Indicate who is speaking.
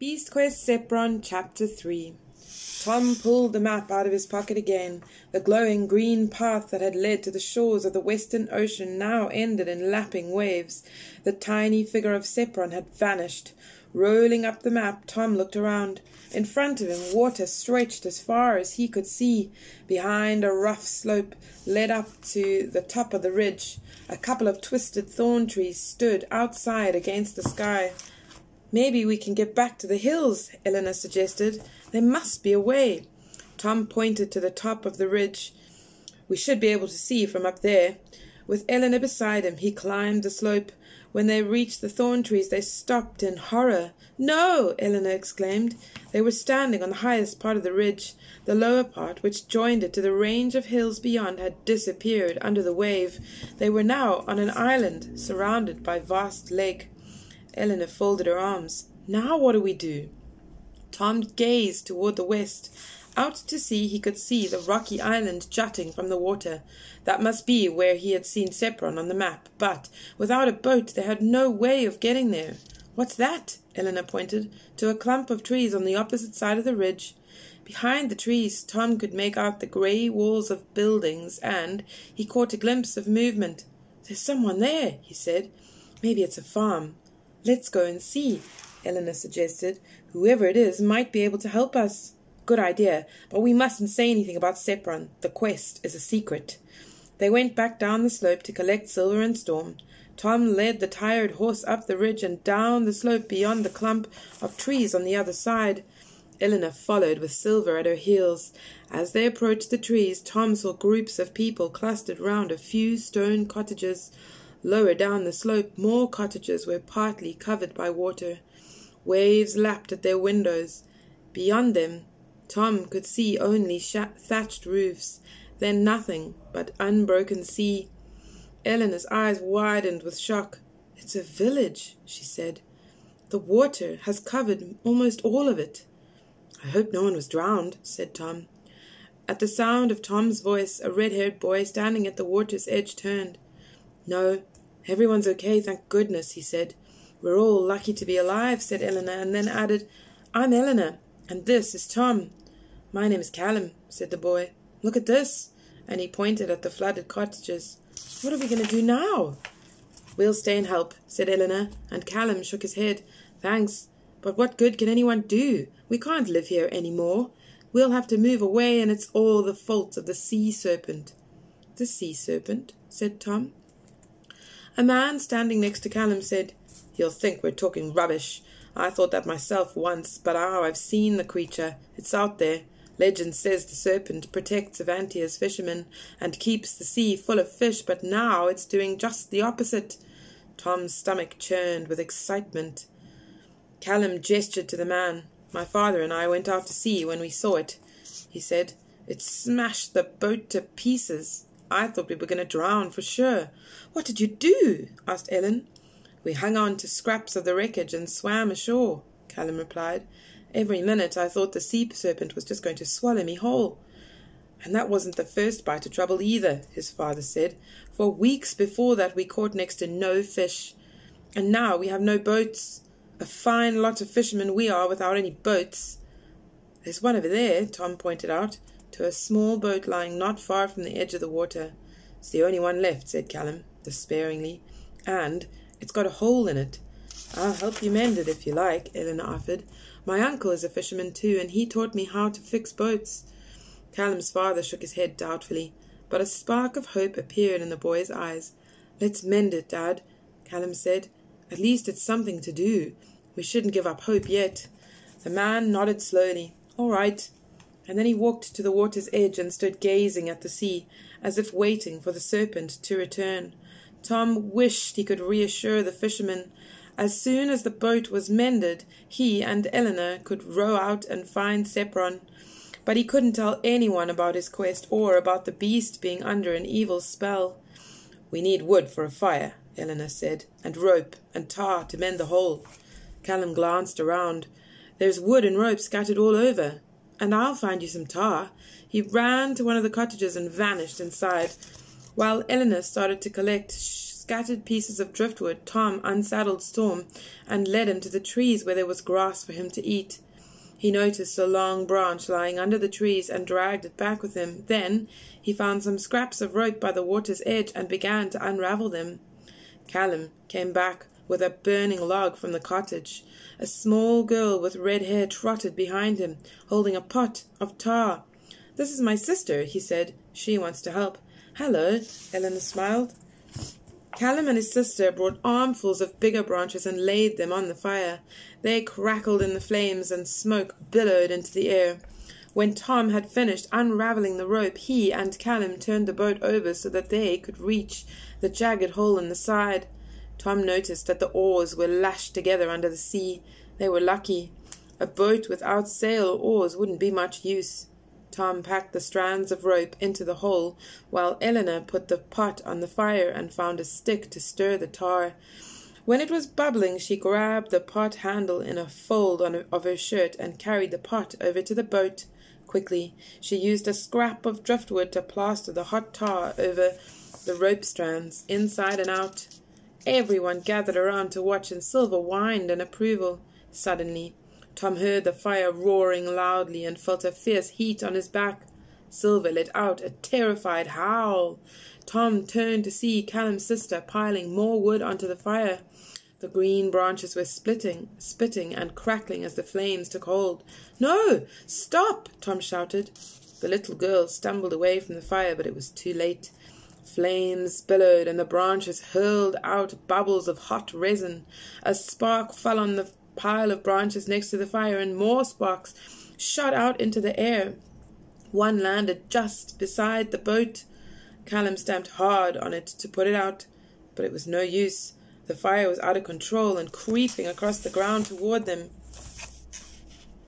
Speaker 1: Beast Quest Sepron, Chapter 3. Tom pulled the map out of his pocket again. The glowing green path that had led to the shores of the western ocean now ended in lapping waves. The tiny figure of Sepron had vanished. Rolling up the map, Tom looked around. In front of him, water stretched as far as he could see. Behind, a rough slope led up to the top of the ridge. A couple of twisted thorn trees stood outside against the sky. "Maybe we can get back to the hills," Eleanor suggested. "There must be a way." Tom pointed to the top of the ridge. "We should be able to see from up there." With Eleanor beside him, he climbed the slope. When they reached the thorn trees, they stopped in horror. "No!" Eleanor exclaimed. They were standing on the highest part of the ridge. The lower part, which joined it to the range of hills beyond, had disappeared under the wave. They were now on an island, surrounded by vast lake. Eleanor folded her arms. "Now what do we do?" Tom gazed toward the west. Out to sea he could see the rocky island jutting from the water. That must be where he had seen Sepron on the map, but without a boat they had no way of getting there. "What's that?" Eleanor pointed to a clump of trees on the opposite side of the ridge. Behind the trees Tom could make out the grey walls of buildings, and he caught a glimpse of movement. "There's someone there," he said. "Maybe it's a farm." "Let's go and see," Eleanor suggested. "Whoever it is might be able to help us." "Good idea, but we mustn't say anything about Sepron. The quest is a secret." They went back down the slope to collect Silver and Storm. Tom led the tired horse up the ridge and down the slope beyond the clump of trees on the other side. Eleanor followed with Silver at her heels. As they approached the trees, Tom saw groups of people clustered round a few stone cottages. Lower down the slope, more cottages were partly covered by water. Waves lapped at their windows. Beyond them, Tom could see only thatched roofs, then nothing but unbroken sea. Eleanor's eyes widened with shock. "It's a village," she said. "The water has covered almost all of it." "I hope no one was drowned," said Tom. At the sound of Tom's voice, a red-haired boy standing at the water's edge turned. "No, everyone's okay, thank goodness," he said. "We're all lucky to be alive," said Eleanor, and then added, "I'm Eleanor, and this is Tom." "My name is Callum," said the boy. "Look at this," and he pointed at the flooded cottages. "What are we going to do now?" "We'll stay and help," said Eleanor, and Callum shook his head. "Thanks, but what good can anyone do? We can't live here any more. We'll have to move away, and it's all the fault of the sea serpent." "The sea serpent?" said Tom. A man standing next to Callum said, "You'll think we're talking rubbish. I thought that myself once, but I've seen the creature. It's out there. Legend says the serpent protects Avantia's fishermen and keeps the sea full of fish, but now it's doing just the opposite." Tom's stomach churned with excitement. Callum gestured to the man. "My father and I went out to sea when we saw it," he said. "It smashed the boat to pieces. I thought we were going to drown for sure." "What did you do?" asked Ellen. "We hung on to scraps of the wreckage and swam ashore," Callum replied. "Every minute I thought the sea serpent was just going to swallow me whole." "And that wasn't the first bite of trouble either," his father said. "For weeks before that we caught next to no fish. And now we have no boats. A fine lot of fishermen we are without any boats." "There's one over there," Tom pointed out, to a small boat lying not far from the edge of the water. "It's the only one left," said Callum, despairingly. "And it's got a hole in it." "I'll help you mend it if you like," Eleanor offered. "My uncle is a fisherman too, and he taught me how to fix boats." Callum's father shook his head doubtfully, but a spark of hope appeared in the boy's eyes. "Let's mend it, Dad," Callum said. "At least it's something to do. We shouldn't give up hope yet." The man nodded slowly. "All right." And then he walked to the water's edge and stood gazing at the sea, as if waiting for the serpent to return. Tom wished he could reassure the fishermen. As soon as the boat was mended, he and Eleanor could row out and find Sepron. But he couldn't tell anyone about his quest or about the beast being under an evil spell. "We need wood for a fire," Eleanor said, "and rope and tar to mend the hole." Callum glanced around. "There's wood and rope scattered all over. And I'll find you some tar." He ran to one of the cottages and vanished inside, while Eleanor started to collect scattered pieces of driftwood, Tom unsaddled Storm and led him to the trees where there was grass for him to eat. He noticed a long branch lying under the trees and dragged it back with him. Then he found some scraps of rope by the water's edge and began to unravel them. Callum came back with a burning log from the cottage. A small girl with red hair trotted behind him, holding a pot of tar. "This is my sister," he said. "She wants to help." "Hello," Eleanor smiled. Callum and his sister brought armfuls of bigger branches and laid them on the fire. They crackled in the flames and smoke billowed into the air. When Tom had finished unravelling the rope, he and Callum turned the boat over so that they could reach the jagged hole in the side. Tom noticed that the oars were lashed together under the sea. They were lucky. A boat without sail or oars wouldn't be much use. Tom packed the strands of rope into the hole, while Eleanor put the pot on the fire and found a stick to stir the tar. When it was bubbling, she grabbed the pot handle in a fold of her shirt and carried the pot over to the boat. Quickly, she used a scrap of driftwood to plaster the hot tar over the rope strands, inside and out. Everyone gathered around to watch, and Silver whined in approval. Suddenly, Tom heard the fire roaring loudly and felt a fierce heat on his back. Silver let out a terrified howl. Tom turned to see Callum's sister piling more wood onto the fire. The green branches were spitting and crackling as the flames took hold. "No! Stop!" Tom shouted. The little girl stumbled away from the fire, but it was too late. Flames billowed and the branches hurled out bubbles of hot resin. A spark fell on the pile of branches next to the fire, and more sparks shot out into the air. One landed just beside the boat. Callum stamped hard on it to put it out, but it was no use. The fire was out of control and creeping across the ground toward them.